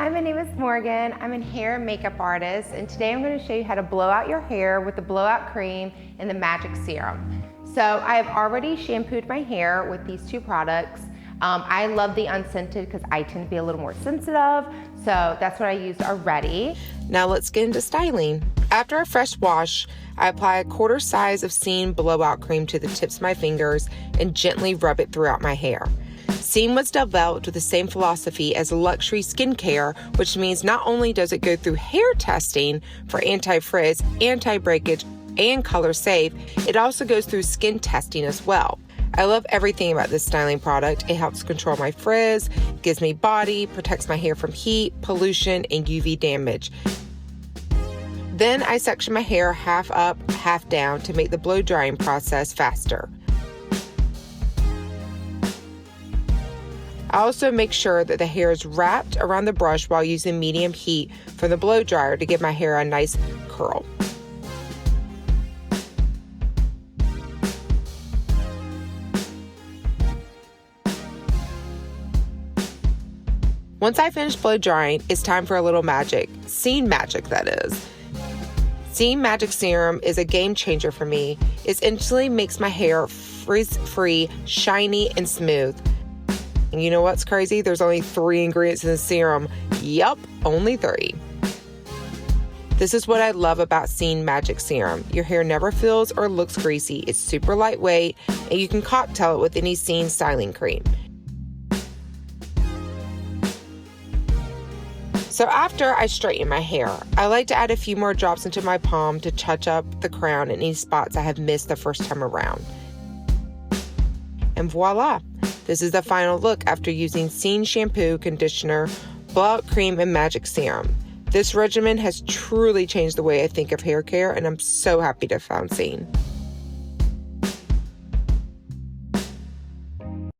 Hi, my name is Morgan. I'm a hair and makeup artist, and today I'm going to show you how to blow out your hair with the Blowout Cream and the Magic Serum. So I have already shampooed my hair with these two products. I love the unscented because I tend to be a little more sensitive, so that's what I used already. Now let's get into styling. After a fresh wash, I apply a quarter size of Serum Blowout Cream to the tips of my fingers and gently rub it throughout my hair. Serum was developed with the same philosophy as luxury skincare, which means not only does it go through hair testing for anti-frizz, anti-breakage, and color safe, it also goes through skin testing as well. I love everything about this styling product. It helps control my frizz, gives me body, protects my hair from heat, pollution, and UV damage. Then I section my hair half up, half down to make the blow drying process faster. I also make sure that the hair is wrapped around the brush while using medium heat for the blow dryer to give my hair a nice curl. Once I finish blow drying, it's time for a little magic. Serum magic, that is. Serum Magic Serum is a game changer for me. It instantly makes my hair frizz-free, shiny, and smooth. And you know what's crazy? There's only 3 ingredients in the serum. Yup, only 3. This is what I love about Serum Magic Serum. Your hair never feels or looks greasy. It's super lightweight, and you can cocktail it with any Serum styling cream. So after I straighten my hair, I like to add a few more drops into my palm to touch up the crown and any spots I have missed the first time around. And voila! This is the final look after using Serum shampoo, conditioner, Blowout Cream, and Magic Serum. This regimen has truly changed the way I think of hair care, and I'm so happy to have found Serum.